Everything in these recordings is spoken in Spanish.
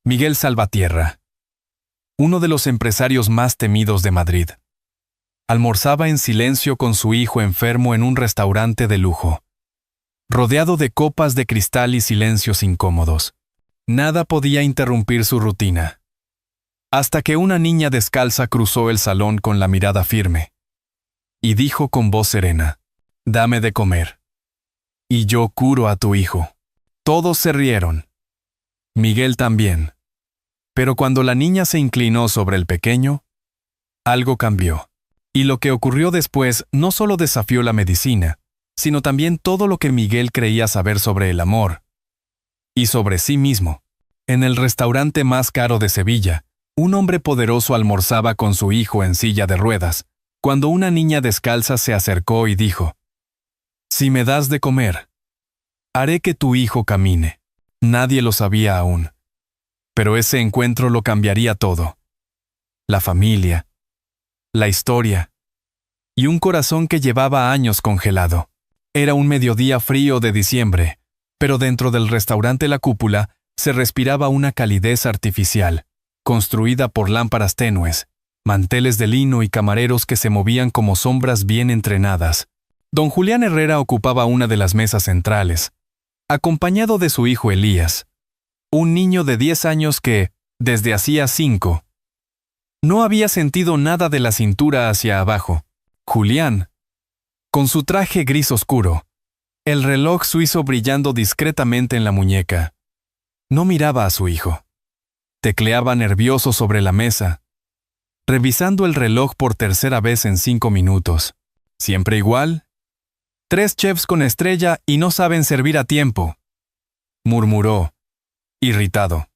Miguel Salvatierra, uno de los empresarios más temidos de Madrid, almorzaba en silencio con su hijo enfermo en un restaurante de lujo, rodeado de copas de cristal y silencios incómodos. Nada podía interrumpir su rutina, hasta que una niña descalza cruzó el salón con la mirada firme, y dijo con voz serena: «Dame de comer, y yo curo a tu hijo». Todos se rieron. Miguel también. Pero cuando la niña se inclinó sobre el pequeño, algo cambió. Y lo que ocurrió después no solo desafió la medicina, sino también todo lo que Miguel creía saber sobre el amor y sobre sí mismo. En el restaurante más caro de Sevilla, un hombre poderoso almorzaba con su hijo en silla de ruedas, cuando una niña descalza se acercó y dijo: «Si me das de comer, haré que tu hijo camine». Nadie lo sabía aún, pero ese encuentro lo cambiaría todo. La familia, la historia, y un corazón que llevaba años congelado. Era un mediodía frío de diciembre, pero dentro del restaurante La Cúpula se respiraba una calidez artificial, construida por lámparas tenues, manteles de lino y camareros que se movían como sombras bien entrenadas. Don Julián Herrera ocupaba una de las mesas centrales, acompañado de su hijo Elías, un niño de 10 años que, desde hacía 5, no había sentido nada de la cintura hacia abajo. Julián, con su traje gris oscuro, el reloj suizo brillando discretamente en la muñeca, no miraba a su hijo. Tecleaba nervioso sobre la mesa, revisando el reloj por tercera vez en 5 minutos. ¿Siempre igual? 3 chefs con estrella y no saben servir a tiempo, murmuró, irritado.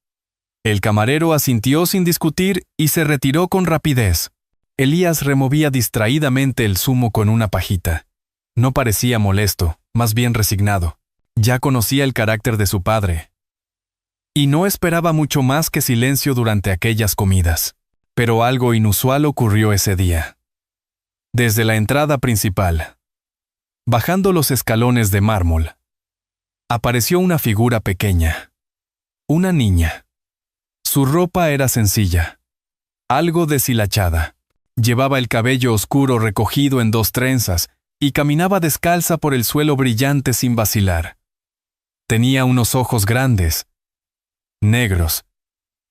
El camarero asintió sin discutir y se retiró con rapidez. Elías removía distraídamente el zumo con una pajita. No parecía molesto, más bien resignado. Ya conocía el carácter de su padre, y no esperaba mucho más que silencio durante aquellas comidas. Pero algo inusual ocurrió ese día. Desde la entrada principal, bajando los escalones de mármol, apareció una figura pequeña, una niña. Su ropa era sencilla, algo deshilachada. Llevaba el cabello oscuro recogido en 2 trenzas y caminaba descalza por el suelo brillante sin vacilar. Tenía unos ojos grandes, negros,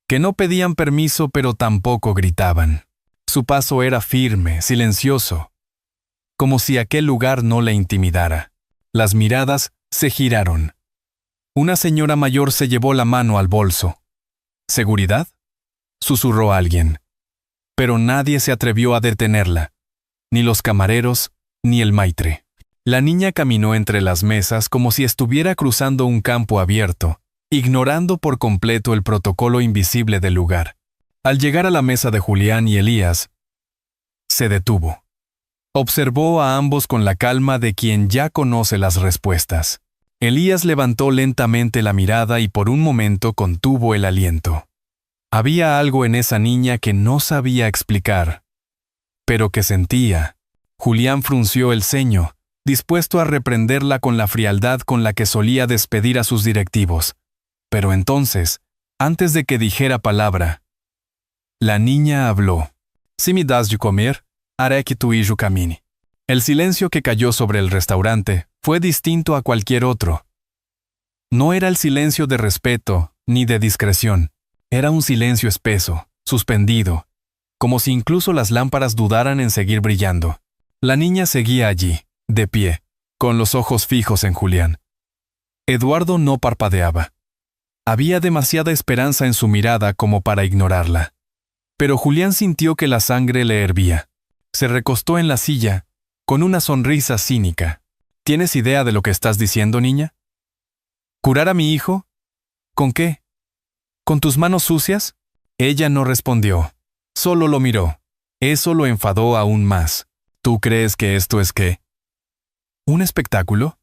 que no pedían permiso pero tampoco gritaban. Su paso era firme, silencioso, como si aquel lugar no le intimidara. Las miradas se giraron. Una señora mayor se llevó la mano al bolso. ¿Seguridad?, susurró alguien. Pero nadie se atrevió a detenerla, ni los camareros, ni el maitre. La niña caminó entre las mesas como si estuviera cruzando un campo abierto, ignorando por completo el protocolo invisible del lugar. Al llegar a la mesa de Julián y Elías, se detuvo. Observó a ambos con la calma de quien ya conoce las respuestas. Elías levantó lentamente la mirada y por un momento contuvo el aliento. Había algo en esa niña que no sabía explicar, pero que sentía. Julián frunció el ceño, dispuesto a reprenderla con la frialdad con la que solía despedir a sus directivos. Pero entonces, antes de que dijera palabra, la niña habló. «Si me das de comer, haré que tu hijo camine». El silencio que cayó sobre el restaurante fue distinto a cualquier otro. No era el silencio de respeto ni de discreción. Era un silencio espeso, suspendido, como si incluso las lámparas dudaran en seguir brillando. La niña seguía allí, de pie, con los ojos fijos en Julián. Eduardo no parpadeaba. Había demasiada esperanza en su mirada como para ignorarla. Pero Julián sintió que la sangre le hervía. Se recostó en la silla, con una sonrisa cínica. ¿Tienes idea de lo que estás diciendo, niña? ¿Curar a mi hijo? ¿Con qué? ¿Con tus manos sucias? Ella no respondió. Solo lo miró. Eso lo enfadó aún más. ¿Tú crees que esto es qué? ¿Un espectáculo?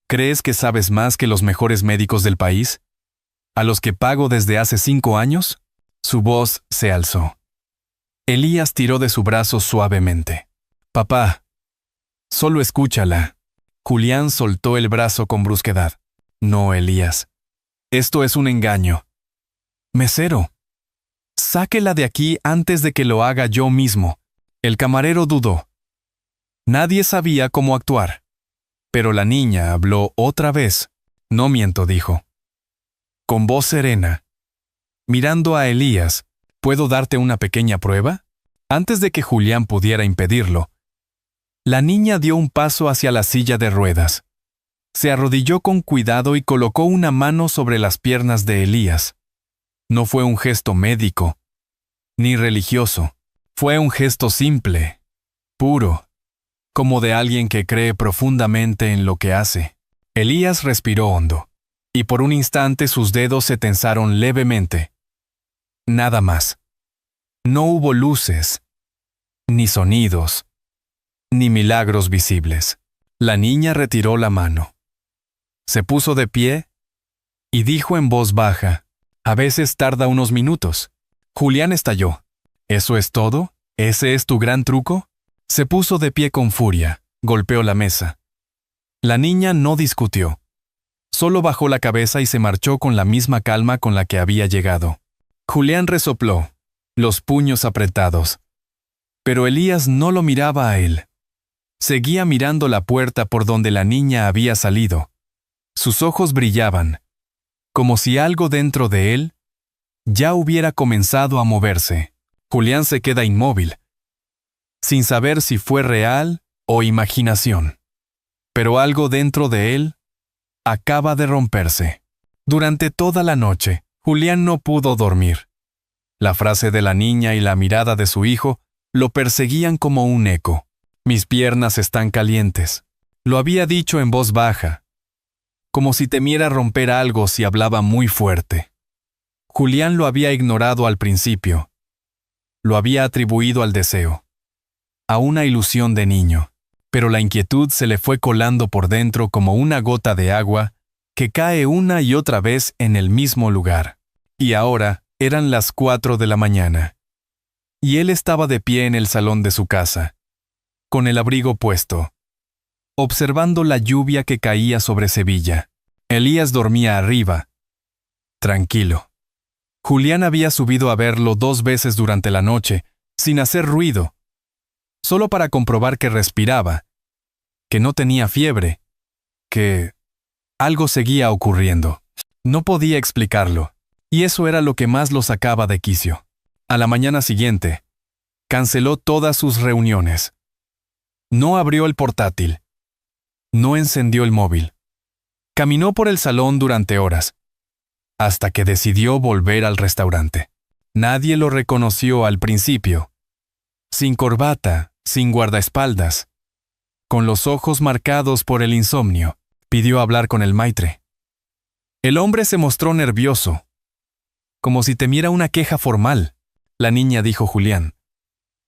¿Crees que sabes más que los mejores médicos del país? ¿A los que pago desde hace 5 años? Su voz se alzó. Elías tiró de su brazo suavemente. Papá, solo escúchala. Julián soltó el brazo con brusquedad. No, Elías. Esto es un engaño. Mesero, sáquela de aquí antes de que lo haga yo mismo. El camarero dudó. Nadie sabía cómo actuar. Pero la niña habló otra vez. No miento, dijo. Con voz serena. Mirando a Elías, ¿puedo darte una pequeña prueba? Antes de que Julián pudiera impedirlo, la niña dio un paso hacia la silla de ruedas. Se arrodilló con cuidado y colocó una mano sobre las piernas de Elías. No fue un gesto médico, ni religioso. Fue un gesto simple, puro, como de alguien que cree profundamente en lo que hace. Elías respiró hondo, y por un instante sus dedos se tensaron levemente. Nada más. No hubo luces, ni sonidos, ni milagros visibles. La niña retiró la mano. Se puso de pie y dijo en voz baja, «A veces tarda unos minutos». Julián estalló. ¿Eso es todo? ¿Ese es tu gran truco? Se puso de pie con furia, golpeó la mesa. La niña no discutió. Solo bajó la cabeza y se marchó con la misma calma con la que había llegado. Julián resopló, los puños apretados. Pero Elías no lo miraba a él. Seguía mirando la puerta por donde la niña había salido. Sus ojos brillaban, como si algo dentro de él ya hubiera comenzado a moverse. Julián se queda inmóvil, sin saber si fue real o imaginación. Pero algo dentro de él acaba de romperse. Durante toda la noche, Julián no pudo dormir. La frase de la niña y la mirada de su hijo lo perseguían como un eco. «Mis piernas están calientes». Lo había dicho en voz baja, como si temiera romper algo si hablaba muy fuerte. Julián lo había ignorado al principio. Lo había atribuido al deseo, a una ilusión de niño, pero la inquietud se le fue colando por dentro como una gota de agua que cae una y otra vez en el mismo lugar. Y ahora eran las 4 de la mañana. Y él estaba de pie en el salón de su casa, con el abrigo puesto, observando la lluvia que caía sobre Sevilla. Elías dormía arriba, tranquilo. Julián había subido a verlo 2 veces durante la noche, sin hacer ruido, solo para comprobar que respiraba, que no tenía fiebre, que algo seguía ocurriendo. No podía explicarlo, y eso era lo que más lo sacaba de quicio. A la mañana siguiente, canceló todas sus reuniones. No abrió el portátil. No encendió el móvil. Caminó por el salón durante horas, hasta que decidió volver al restaurante. Nadie lo reconoció al principio. Sin corbata, sin guardaespaldas, con los ojos marcados por el insomnio, pidió hablar con el maitre. El hombre se mostró nervioso, como si temiera una queja formal. La niña, dijo Julián.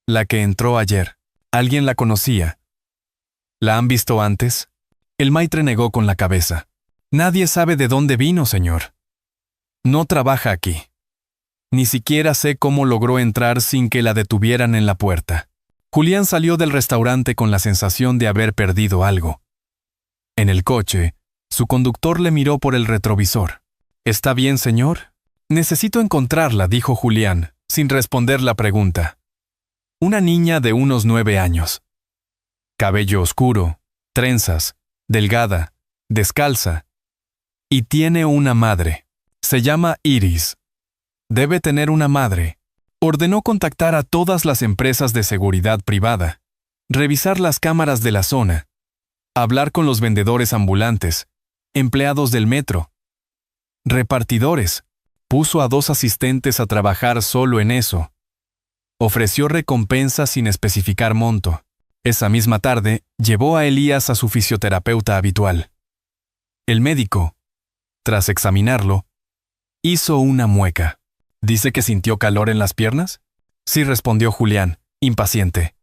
La que entró ayer. ¿Alguien la conocía? ¿La han visto antes? El maitre negó con la cabeza. Nadie sabe de dónde vino, señor. No trabaja aquí. Ni siquiera sé cómo logró entrar sin que la detuvieran en la puerta. Julián salió del restaurante con la sensación de haber perdido algo. En el coche, su conductor le miró por el retrovisor. ¿Está bien, señor? Necesito encontrarla, dijo Julián, sin responder la pregunta. Una niña de unos 9 años. Cabello oscuro, trenzas, delgada, descalza. Y tiene una madre. Se llama Iris. Debe tener una madre. Ordenó contactar a todas las empresas de seguridad privada, revisar las cámaras de la zona, hablar con los vendedores ambulantes, empleados del metro, repartidores. Puso a 2 asistentes a trabajar solo en eso. Ofreció recompensa sin especificar monto. Esa misma tarde, llevó a Elías a su fisioterapeuta habitual. El médico, tras examinarlo, hizo una mueca. ¿Dice que sintió calor en las piernas? Sí, respondió Julián, impaciente.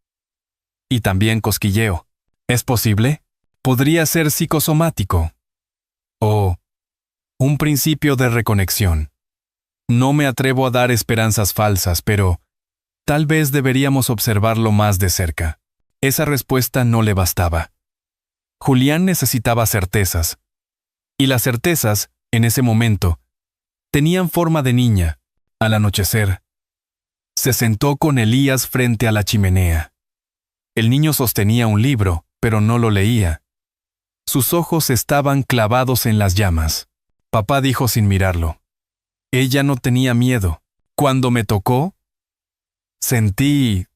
Y también cosquilleo. ¿Es posible? Podría ser psicosomático. O un principio de reconexión. No me atrevo a dar esperanzas falsas, pero tal vez deberíamos observarlo más de cerca. Esa respuesta no le bastaba. Julián necesitaba certezas. Y las certezas, en ese momento, tenían forma de niña, Al anochecer, se sentó con Elías frente a la chimenea. El niño sostenía un libro, pero no lo leía. Sus ojos estaban clavados en las llamas. Papá dijo sin mirarlo: «Ella no tenía miedo. Cuando me tocó, sentí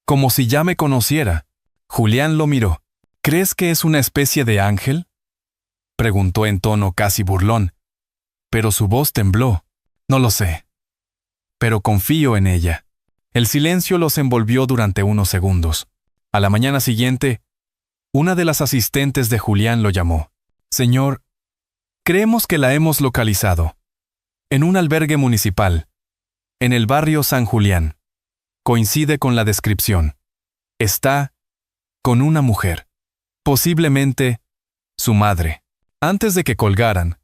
como si ya me conociera». Julián lo miró. «¿Crees que es una especie de ángel?», preguntó en tono casi burlón, pero su voz tembló. «No lo sé, pero confío en ella». El silencio los envolvió durante unos segundos. A la mañana siguiente, una de las asistentes de Julián lo llamó. «Señor, creemos que la hemos localizado. En un albergue municipal, en el barrio San Julián. Coincide con la descripción. Está con una mujer, posiblemente su madre». Antes de que colgaran,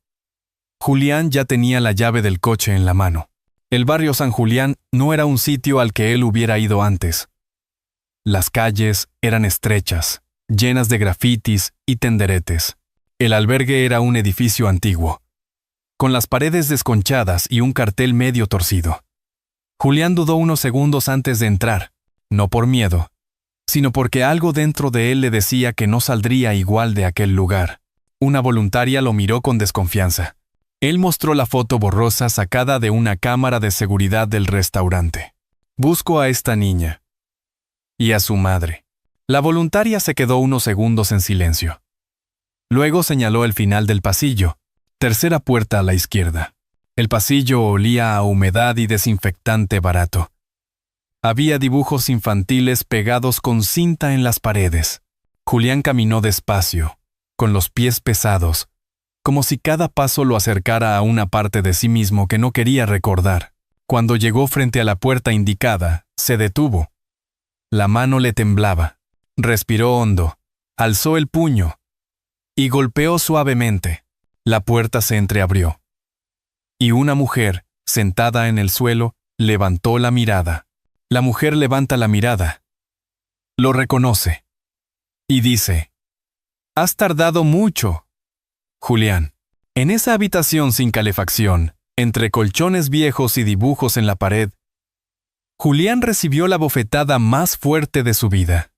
Julián ya tenía la llave del coche en la mano. El barrio San Julián no era un sitio al que él hubiera ido antes. Las calles eran estrechas, llenas de grafitis y tenderetes. El albergue era un edificio antiguo, con las paredes desconchadas y un cartel medio torcido. Julián dudó unos segundos antes de entrar, no por miedo, sino porque algo dentro de él le decía que no saldría igual de aquel lugar. Una voluntaria lo miró con desconfianza. Él mostró la foto borrosa sacada de una cámara de seguridad del restaurante. «Busco a esta niña y a su madre». La voluntaria se quedó unos segundos en silencio. Luego señaló el final del pasillo, tercera puerta a la izquierda. El pasillo olía a humedad y desinfectante barato. Había dibujos infantiles pegados con cinta en las paredes. Julián caminó despacio, con los pies pesados, como si cada paso lo acercara a una parte de sí mismo que no quería recordar. Cuando llegó frente a la puerta indicada, se detuvo. La mano le temblaba. Respiró hondo, alzó el puño y golpeó suavemente. La puerta se entreabrió. Y una mujer, sentada en el suelo, levantó la mirada. La mujer levanta la mirada. Lo reconoce. Y dice: «Has tardado mucho, Julián». En esa habitación sin calefacción, entre colchones viejos y dibujos en la pared, Julián recibió la bofetada más fuerte de su vida.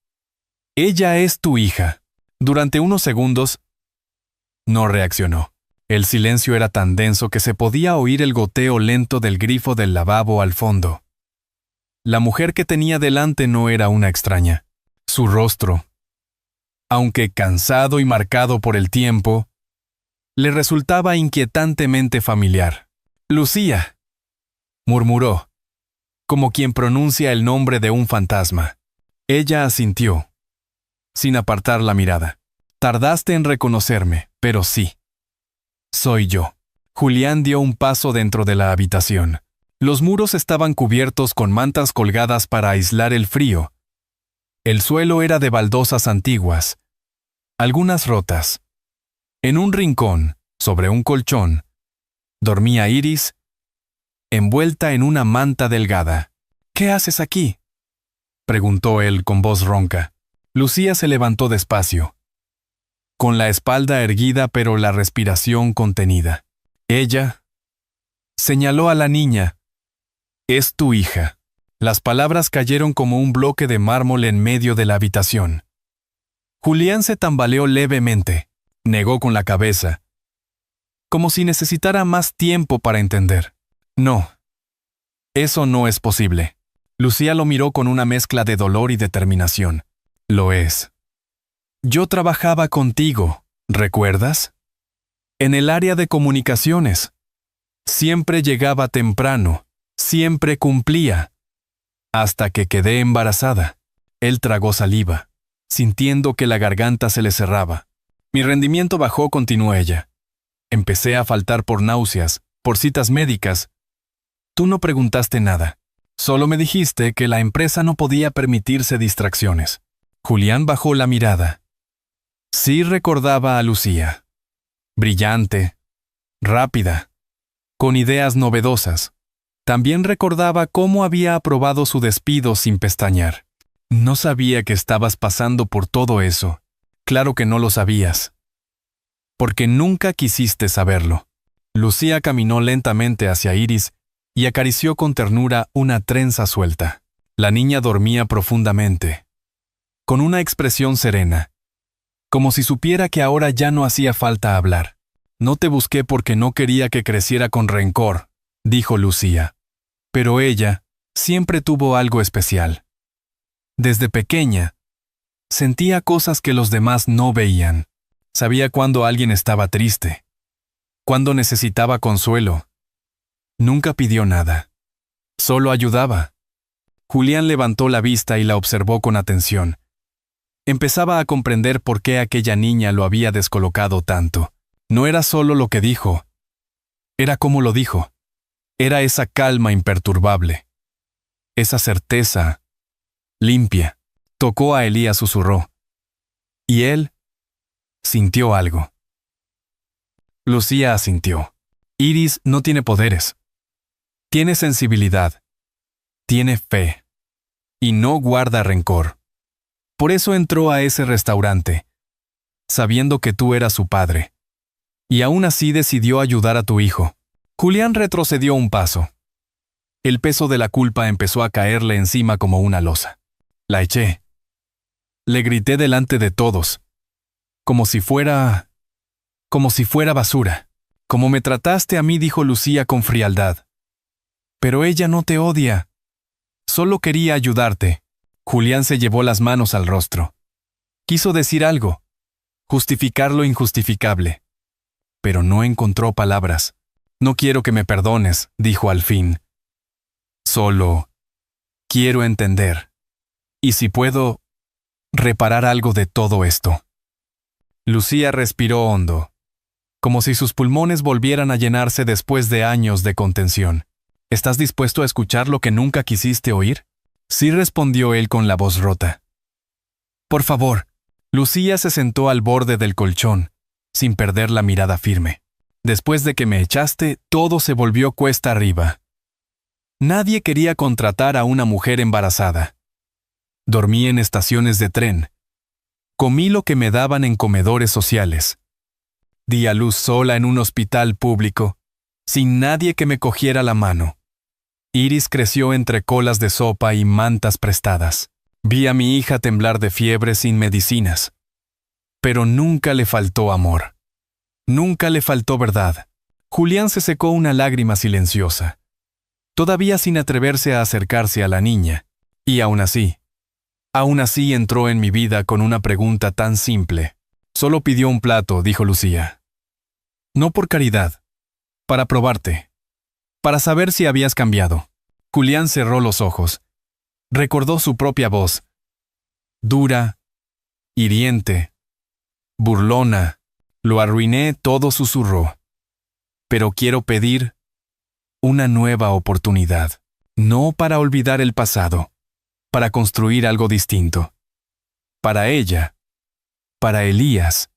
«Ella es tu hija». Durante unos segundos, no reaccionó. El silencio era tan denso que se podía oír el goteo lento del grifo del lavabo al fondo. La mujer que tenía delante no era una extraña. Su rostro, aunque cansado y marcado por el tiempo, le resultaba inquietantemente familiar. «Lucía», murmuró, como quien pronuncia el nombre de un fantasma. Ella asintió, sin apartar la mirada. «Tardaste en reconocerme, pero sí. Soy yo». Julián dio un paso dentro de la habitación. Los muros estaban cubiertos con mantas colgadas para aislar el frío. El suelo era de baldosas antiguas, algunas rotas. En un rincón, sobre un colchón, dormía Iris, envuelta en una manta delgada. «¿Qué haces aquí?», preguntó él con voz ronca. Lucía se levantó despacio, con la espalda erguida pero la respiración contenida. Ella señaló a la niña. «Es tu hija». Las palabras cayeron como un bloque de mármol en medio de la habitación. Julián se tambaleó levemente, negó con la cabeza, como si necesitara más tiempo para entender. «No, eso no es posible». Lucía lo miró con una mezcla de dolor y determinación. «Lo es. Yo trabajaba contigo, ¿recuerdas? En el área de comunicaciones. Siempre llegaba temprano, siempre cumplía. Hasta que quedé embarazada». Él tragó saliva, sintiendo que la garganta se le cerraba. «Mi rendimiento bajó», continuó ella. «Empecé a faltar por náuseas, por citas médicas. Tú no preguntaste nada. Solo me dijiste que la empresa no podía permitirse distracciones». Julián bajó la mirada. Sí recordaba a Lucía. Brillante, rápida, con ideas novedosas. También recordaba cómo había aprobado su despido sin pestañear. «No sabía que estabas pasando por todo eso». «Claro que no lo sabías. Porque nunca quisiste saberlo». Lucía caminó lentamente hacia Iris y acarició con ternura una trenza suelta. La niña dormía profundamente, con una expresión serena, como si supiera que ahora ya no hacía falta hablar. «No te busqué porque no quería que creciera con rencor», dijo Lucía. Pero ella siempre tuvo algo especial. Desde pequeña, sentía cosas que los demás no veían. Sabía cuando alguien estaba triste, cuando necesitaba consuelo. Nunca pidió nada. Solo ayudaba. Julián levantó la vista y la observó con atención. Empezaba a comprender por qué aquella niña lo había descolocado tanto. No era solo lo que dijo, era cómo lo dijo. Era esa calma imperturbable, esa certeza limpia. Tocó a Elías, susurró. Y él sintió algo. Lucía asintió. Iris no tiene poderes. Tiene sensibilidad. Tiene fe. Y no guarda rencor. Por eso entró a ese restaurante, sabiendo que tú eras su padre. Y aún así decidió ayudar a tu hijo. Julián retrocedió un paso. El peso de la culpa empezó a caerle encima como una losa. La eché. Le grité delante de todos. Como si fuera basura. Como me trataste a mí, dijo Lucía con frialdad. Pero ella no te odia. Solo quería ayudarte. Julián se llevó las manos al rostro. Quiso decir algo. Justificar lo injustificable. Pero no encontró palabras. No quiero que me perdones, dijo al fin. Solo quiero entender. Y si puedo, reparar algo de todo esto. Lucía respiró hondo, como si sus pulmones volvieran a llenarse después de años de contención. ¿Estás dispuesto a escuchar lo que nunca quisiste oír? Sí, respondió él con la voz rota. Por favor. Lucía se sentó al borde del colchón, sin perder la mirada firme. Después de que me echaste, todo se volvió cuesta arriba. Nadie quería contratar a una mujer embarazada. Dormí en estaciones de tren. Comí lo que me daban en comedores sociales. Di a luz sola en un hospital público, sin nadie que me cogiera la mano. Iris creció entre colas de sopa y mantas prestadas. Vi a mi hija temblar de fiebre sin medicinas. Pero nunca le faltó amor. Nunca le faltó verdad. Julián se secó una lágrima silenciosa, todavía sin atreverse a acercarse a la niña. Y aún así entró en mi vida con una pregunta tan simple. Solo pidió un plato, dijo Lucía. No por caridad, para probarte, para saber si habías cambiado. Julián cerró los ojos. Recordó su propia voz. Dura, hiriente, burlona. Lo arruiné todo, susurró. Pero quiero pedir una nueva oportunidad. No para olvidar el pasado, para construir algo distinto. Para ella, para Elías,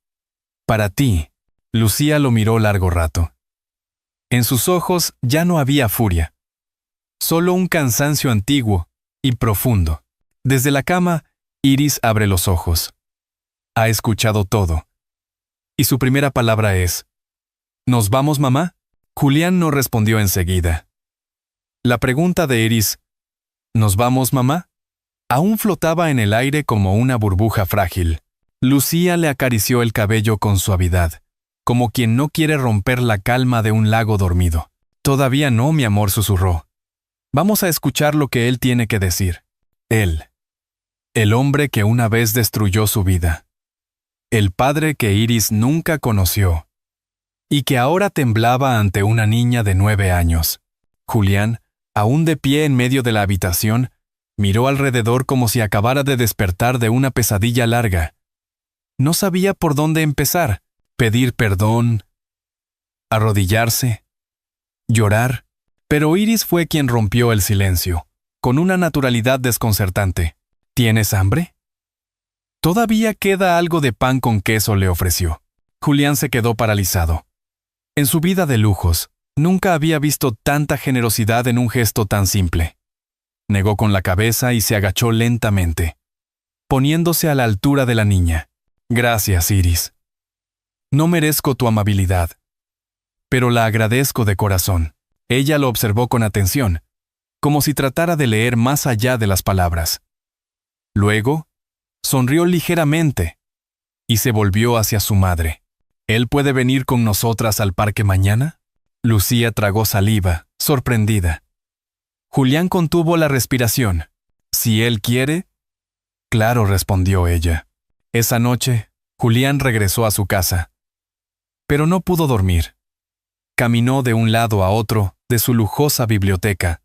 para ti. Lucía lo miró largo rato. En sus ojos ya no había furia, solo un cansancio antiguo y profundo. Desde la cama, Iris abre los ojos. Ha escuchado todo. Y su primera palabra es: ¿Nos vamos, mamá? Julián no respondió enseguida. La pregunta de Iris, ¿nos vamos, mamá?, aún flotaba en el aire como una burbuja frágil. Lucía le acarició el cabello con suavidad, como quien no quiere romper la calma de un lago dormido. Todavía no, mi amor, susurró. Vamos a escuchar lo que él tiene que decir. Él, el hombre que una vez destruyó su vida. El padre que Iris nunca conoció. Y que ahora temblaba ante una niña de 9 años. Julián, aún de pie en medio de la habitación, miró alrededor como si acabara de despertar de una pesadilla larga. No sabía por dónde empezar. Pedir perdón, arrodillarse, llorar. Pero Iris fue quien rompió el silencio, con una naturalidad desconcertante. ¿Tienes hambre? Todavía queda algo de pan con queso, le ofreció. Julián se quedó paralizado. En su vida de lujos, nunca había visto tanta generosidad en un gesto tan simple. Negó con la cabeza y se agachó lentamente, poniéndose a la altura de la niña. Gracias, Iris. No merezco tu amabilidad, pero la agradezco de corazón. Ella lo observó con atención, como si tratara de leer más allá de las palabras. Luego, sonrió ligeramente y se volvió hacia su madre. ¿Él puede venir con nosotras al parque mañana? Lucía tragó saliva, sorprendida. Julián contuvo la respiración. Si él quiere. Claro, respondió ella. Esa noche, Julián regresó a su casa. Pero no pudo dormir. Caminó de un lado a otro de su lujosa biblioteca,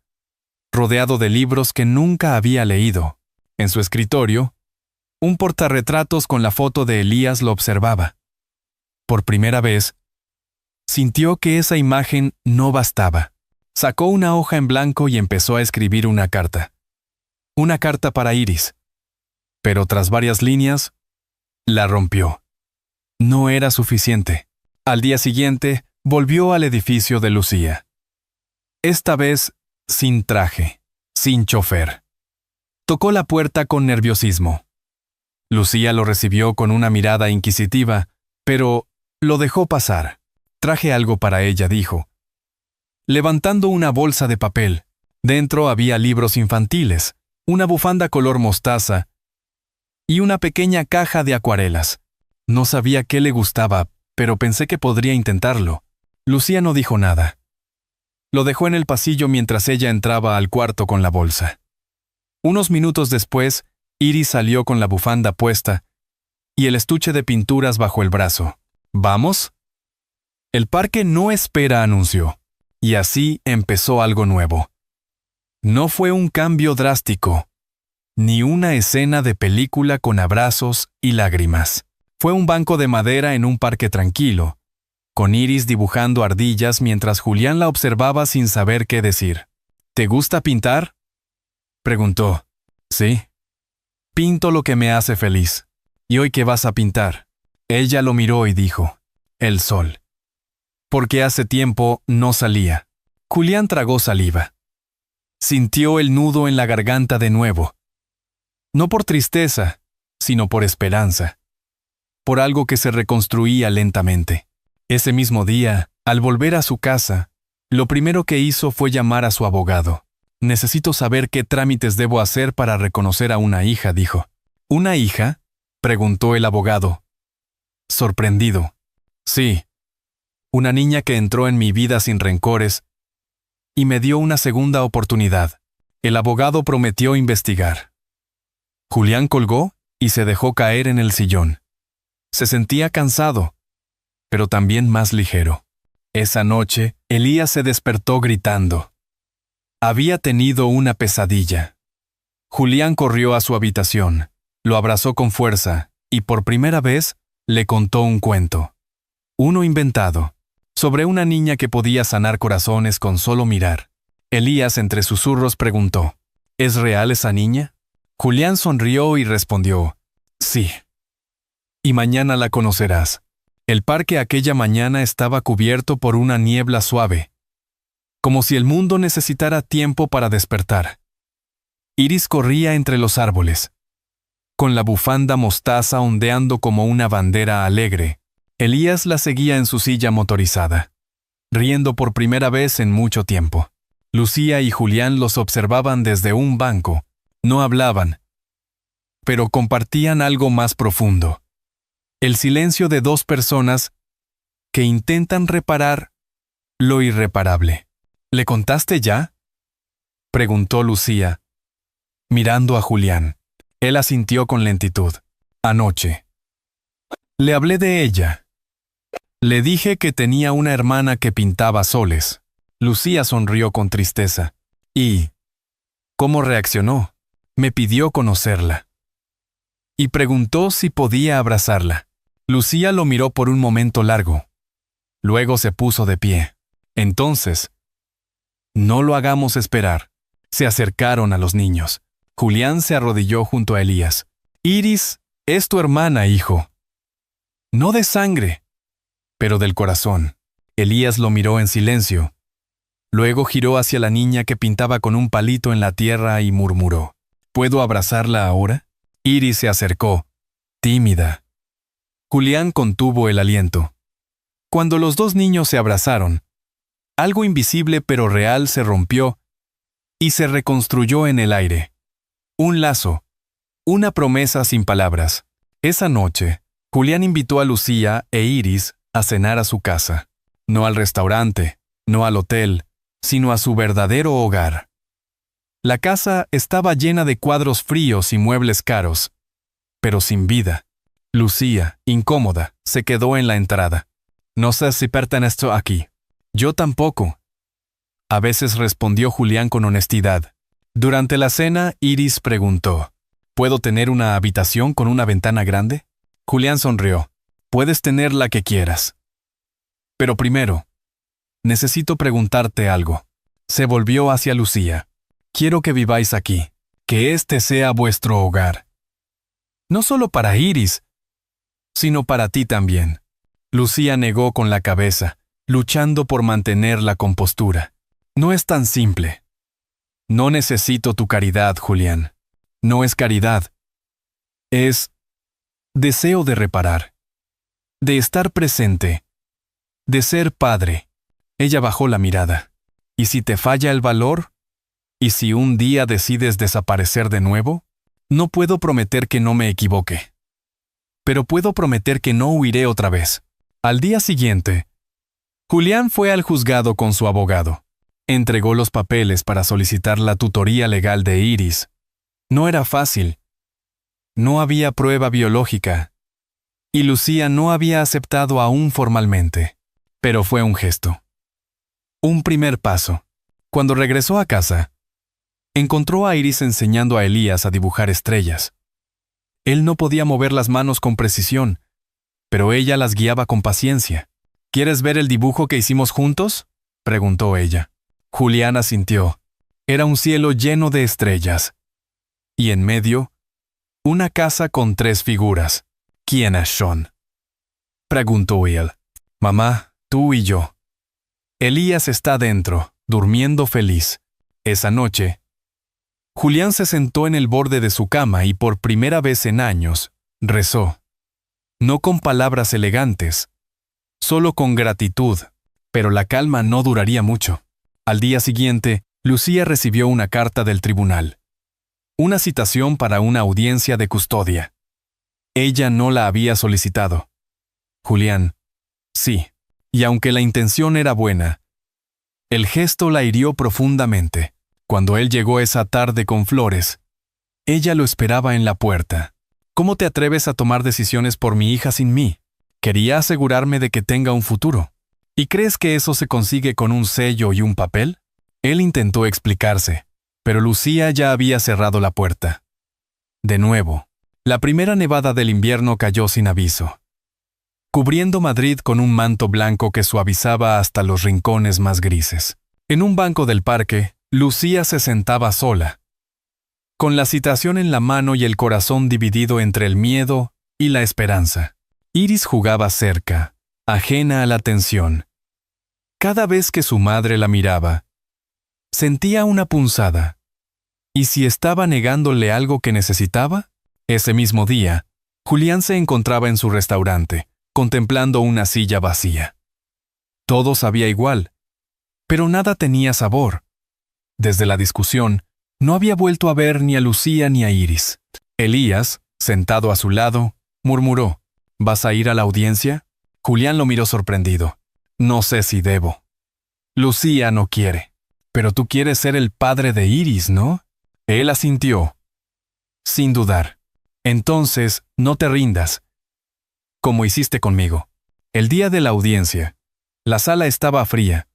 rodeado de libros que nunca había leído. En su escritorio, un portarretratos con la foto de Elías lo observaba. Por primera vez, sintió que esa imagen no bastaba. Sacó una hoja en blanco y empezó a escribir una carta. Una carta para Iris. Pero tras varias líneas, la rompió. No era suficiente. Al día siguiente, volvió al edificio de Lucía. Esta vez, sin traje, sin chofer. Tocó la puerta con nerviosismo. Lucía lo recibió con una mirada inquisitiva, pero lo dejó pasar. Traje algo para ella, dijo, levantando una bolsa de papel. Dentro había libros infantiles, una bufanda color mostaza y una pequeña caja de acuarelas. No sabía qué le gustaba, pero pensé que podría intentarlo. Lucía no dijo nada. Lo dejó en el pasillo mientras ella entraba al cuarto con la bolsa. Unos minutos después, Iris salió con la bufanda puesta y el estuche de pinturas bajo el brazo. ¿Vamos? El parque no espera, anunció. Y así empezó algo nuevo. No fue un cambio drástico, ni una escena de película con abrazos y lágrimas. Fue un banco de madera en un parque tranquilo, con Iris dibujando ardillas mientras Julián la observaba sin saber qué decir. ¿Te gusta pintar?, preguntó. Sí. Pinto lo que me hace feliz. ¿Y hoy qué vas a pintar? Ella lo miró y dijo, el sol. Porque hace tiempo no salía. Julián tragó saliva. Sintió el nudo en la garganta de nuevo. No por tristeza, sino por esperanza. Por algo que se reconstruía lentamente. Ese mismo día, al volver a su casa, lo primero que hizo fue llamar a su abogado. Necesito saber qué trámites debo hacer para reconocer a una hija, dijo. ¿Una hija?, preguntó el abogado, sorprendido. Sí. Una niña que entró en mi vida sin rencores y me dio una segunda oportunidad. El abogado prometió investigar. Julián colgó y se dejó caer en el sillón. Se sentía cansado, pero también más ligero. Esa noche, Elías se despertó gritando. Había tenido una pesadilla. Julián corrió a su habitación, lo abrazó con fuerza y por primera vez le contó un cuento. Uno inventado, sobre una niña que podía sanar corazones con solo mirar. Elías, entre susurros, preguntó, ¿es real esa niña? Julián sonrió y respondió, sí. Y mañana la conocerás. El parque aquella mañana estaba cubierto por una niebla suave, como si el mundo necesitara tiempo para despertar. Iris corría entre los árboles, con la bufanda mostaza ondeando como una bandera alegre. Elías la seguía en su silla motorizada, riendo por primera vez en mucho tiempo. Lucía y Julián los observaban desde un banco. No hablaban, pero compartían algo más profundo. El silencio de dos personas que intentan reparar lo irreparable. ¿Le contaste ya?, preguntó Lucía, mirando a Julián. Él asintió con lentitud. Anoche. Le hablé de ella. Le dije que tenía una hermana que pintaba soles. Lucía sonrió con tristeza. ¿Y cómo reaccionó? Me pidió conocerla. Y preguntó si podía abrazarla. Lucía lo miró por un momento largo. Luego se puso de pie. Entonces, no lo hagamos esperar. Se acercaron a los niños. Julián se arrodilló junto a Elías. Iris es tu hermana, hijo. No de sangre, pero del corazón. Elías lo miró en silencio. Luego giró hacia la niña que pintaba con un palito en la tierra y murmuró, ¿puedo abrazarla ahora? Iris se acercó, tímida. Julián contuvo el aliento. Cuando los dos niños se abrazaron, Algo invisible pero real se rompió y se reconstruyó en el aire. Un lazo, una promesa sin palabras. Esa noche, Julián invitó a Lucía e Iris a cenar a su casa. No al restaurante, no al hotel, sino a su verdadero hogar. La casa estaba llena de cuadros fríos y muebles caros, pero sin vida. Lucía, incómoda, se quedó en la entrada. No sé si pertenezco aquí. Yo tampoco. A veces respondió Julián con honestidad. Durante la cena, Iris preguntó, ¿puedo tener una habitación con una ventana grande? Julián sonrió. Puedes tener la que quieras. Pero primero, necesito preguntarte algo. Se volvió hacia Lucía. Quiero que viváis aquí, que este sea vuestro hogar. No solo para Iris, sino para ti también. Lucía negó con la cabeza, luchando por mantener la compostura. No es tan simple. No necesito tu caridad, Julián. No es caridad. Es deseo de reparar, de estar presente, de ser padre. Ella bajó la mirada. ¿Y si te falla el valor? ¿Y si un día decides desaparecer de nuevo? No puedo prometer que no me equivoque. Pero puedo prometer que no huiré otra vez. Al día siguiente, Julián fue al juzgado con su abogado. Entregó los papeles para solicitar la tutoría legal de Iris. No era fácil. No había prueba biológica. Y Lucía no había aceptado aún formalmente. Pero fue un gesto. Un primer paso. Cuando regresó a casa, encontró a Iris enseñando a Elías a dibujar estrellas. Él no podía mover las manos con precisión, pero ella las guiaba con paciencia. ¿Quieres ver el dibujo que hicimos juntos?, preguntó ella. Julián asintió. Era un cielo lleno de estrellas. Y en medio, una casa con 3 figuras. ¿Quiénes son?, preguntó él. Mamá, tú y yo. Elías está dentro, durmiendo feliz. Esa noche, Julián se sentó en el borde de su cama y por primera vez en años, rezó. No con palabras elegantes, solo con gratitud, pero la calma no duraría mucho. Al día siguiente, Lucía recibió una carta del tribunal. Una citación para una audiencia de custodia. Ella no la había solicitado. Julián, sí, y aunque la intención era buena, el gesto la hirió profundamente. Cuando él llegó esa tarde con flores, ella lo esperaba en la puerta. ¿Cómo te atreves a tomar decisiones por mi hija sin mí? Quería asegurarme de que tenga un futuro. ¿Y crees que eso se consigue con un sello y un papel? Él intentó explicarse, pero Lucía ya había cerrado la puerta. De nuevo, la primera nevada del invierno cayó sin aviso, cubriendo Madrid con un manto blanco que suavizaba hasta los rincones más grises. En un banco del parque, Lucía se sentaba sola, con la citación en la mano y el corazón dividido entre el miedo y la esperanza. Iris jugaba cerca, ajena a la tensión. Cada vez que su madre la miraba, sentía una punzada. ¿Y si estaba negándole algo que necesitaba? Ese mismo día, Julián se encontraba en su restaurante, contemplando una silla vacía. Todo sabía igual, pero nada tenía sabor. Desde la discusión, no había vuelto a ver ni a Lucía ni a Iris. Elías, sentado a su lado, murmuró, ¿vas a ir a la audiencia? Julián lo miró sorprendido. No sé si debo. Lucía no quiere. Pero tú quieres ser el padre de Iris, ¿no? Él asintió, sin dudar. Entonces, no te rindas, como hiciste conmigo. El día de la audiencia, la sala estaba fría.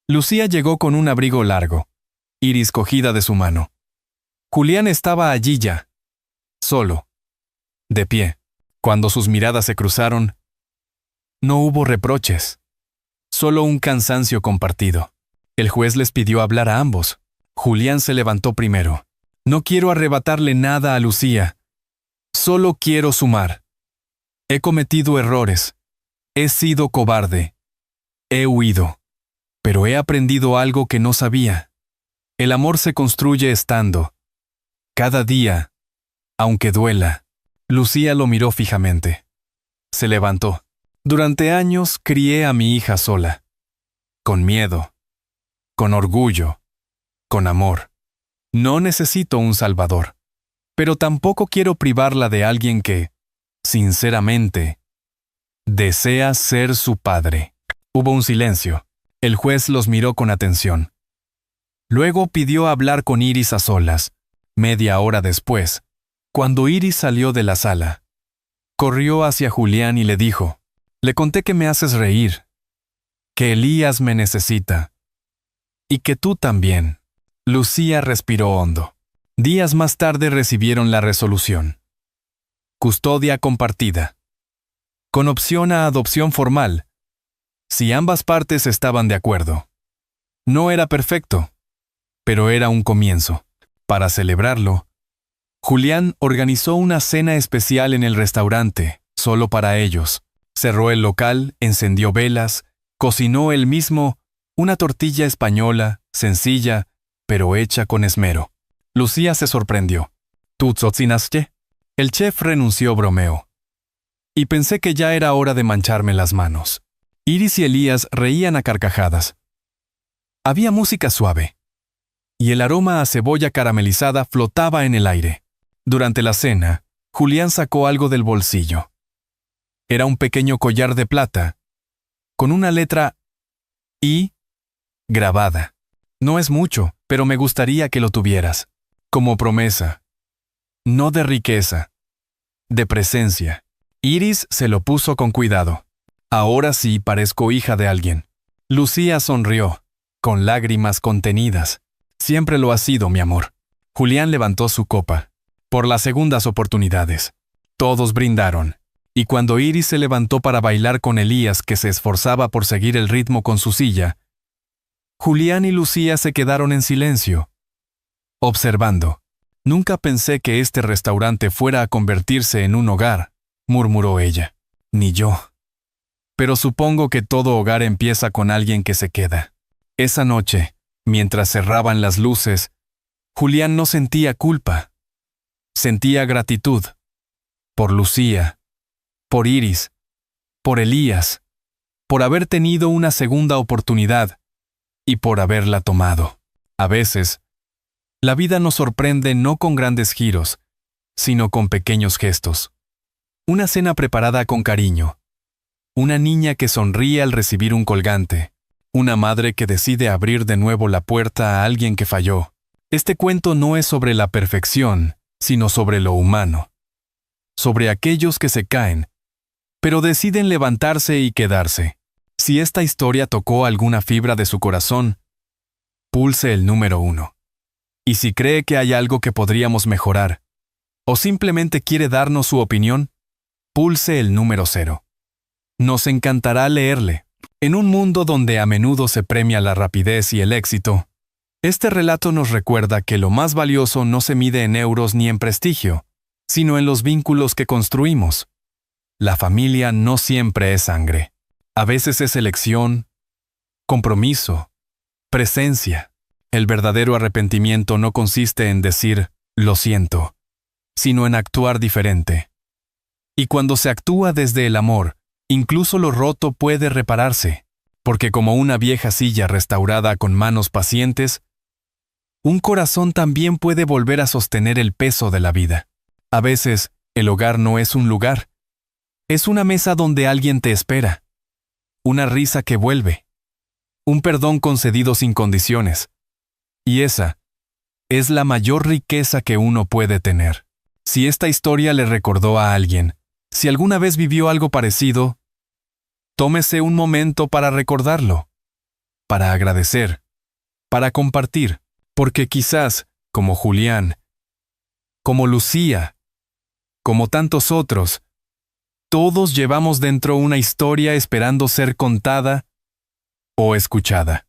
Lucía llegó con un abrigo largo, Iris cogida de su mano. Julián estaba allí ya, solo, de pie. Cuando sus miradas se cruzaron, no hubo reproches, solo un cansancio compartido. El juez les pidió hablar a ambos. Julián se levantó primero. No quiero arrebatarle nada a Lucía. Solo quiero sumar. He cometido errores. He sido cobarde. He huido. Pero he aprendido algo que no sabía. El amor se construye estando. Cada día, aunque duela. Lucía lo miró fijamente. Se levantó. Durante años crié a mi hija sola. con miedo, con orgullo, con amor. No necesito un salvador, pero tampoco quiero privarla de alguien que, sinceramente, desea ser su padre. Hubo un silencio. El juez los miró con atención. Luego pidió hablar con Iris a solas. Media hora después, cuando Iris salió de la sala, corrió hacia Julián y le dijo: «Le conté que me haces reír, que Elías me necesita, y que tú también». Lucía respiró hondo. Días más tarde recibieron la resolución. Custodia compartida. Con opción a adopción formal, si ambas partes estaban de acuerdo. No era perfecto, pero era un comienzo. Para celebrarlo, Julián organizó una cena especial en el restaurante, solo para ellos. Cerró el local, encendió velas, cocinó él mismo una tortilla española, sencilla, pero hecha con esmero. Lucía se sorprendió. ¿Tú cocinaste? El chef renunció bromeo. Y pensé que ya era hora de mancharme las manos. Iris y Elías reían a carcajadas. Había música suave, y el aroma a cebolla caramelizada flotaba en el aire. Durante la cena, Julián sacó algo del bolsillo. Era un pequeño collar de plata, con una letra I grabada. No es mucho, pero me gustaría que lo tuvieras, como promesa. No de riqueza, de presencia. Iris se lo puso con cuidado. Ahora sí parezco hija de alguien. Lucía sonrió, con lágrimas contenidas. Siempre lo has sido, mi amor. Julián levantó su copa. Por las segundas oportunidades. Todos brindaron. Y cuando Iris se levantó para bailar con Elías, que se esforzaba por seguir el ritmo con su silla, Julián y Lucía se quedaron en silencio, observando. Nunca pensé que este restaurante fuera a convertirse en un hogar, murmuró ella. Ni yo. Pero supongo que todo hogar empieza con alguien que se queda. Esa noche, mientras cerraban las luces, Julián no sentía culpa. Sentía gratitud. Por Lucía, por Iris, por Elías, por haber tenido una segunda oportunidad y por haberla tomado. A veces, la vida nos sorprende no con grandes giros, sino con pequeños gestos. Una cena preparada con cariño. Una niña que sonríe al recibir un colgante. Una madre que decide abrir de nuevo la puerta a alguien que falló. Este cuento no es sobre la perfección, sino sobre lo humano. Sobre aquellos que se caen, pero deciden levantarse y quedarse. Si esta historia tocó alguna fibra de su corazón, pulse el número 1. Y si cree que hay algo que podríamos mejorar, o simplemente quiere darnos su opinión, pulse el número 0. Nos encantará leerle. En un mundo donde a menudo se premia la rapidez y el éxito, este relato nos recuerda que lo más valioso no se mide en euros ni en prestigio, sino en los vínculos que construimos. La familia no siempre es sangre. A veces es elección, compromiso, presencia. El verdadero arrepentimiento no consiste en decir «lo siento», sino en actuar diferente. Y cuando se actúa desde el amor, incluso lo roto puede repararse, porque como una vieja silla restaurada con manos pacientes, un corazón también puede volver a sostener el peso de la vida. A veces, el hogar no es un lugar. Es una mesa donde alguien te espera. Una risa que vuelve. Un perdón concedido sin condiciones. Y esa es la mayor riqueza que uno puede tener. Si esta historia le recordó a alguien, si alguna vez vivió algo parecido, tómese un momento para recordarlo, para agradecer, para compartir, porque quizás, como Julián, como Lucía, como tantos otros, todos llevamos dentro una historia esperando ser contada o escuchada.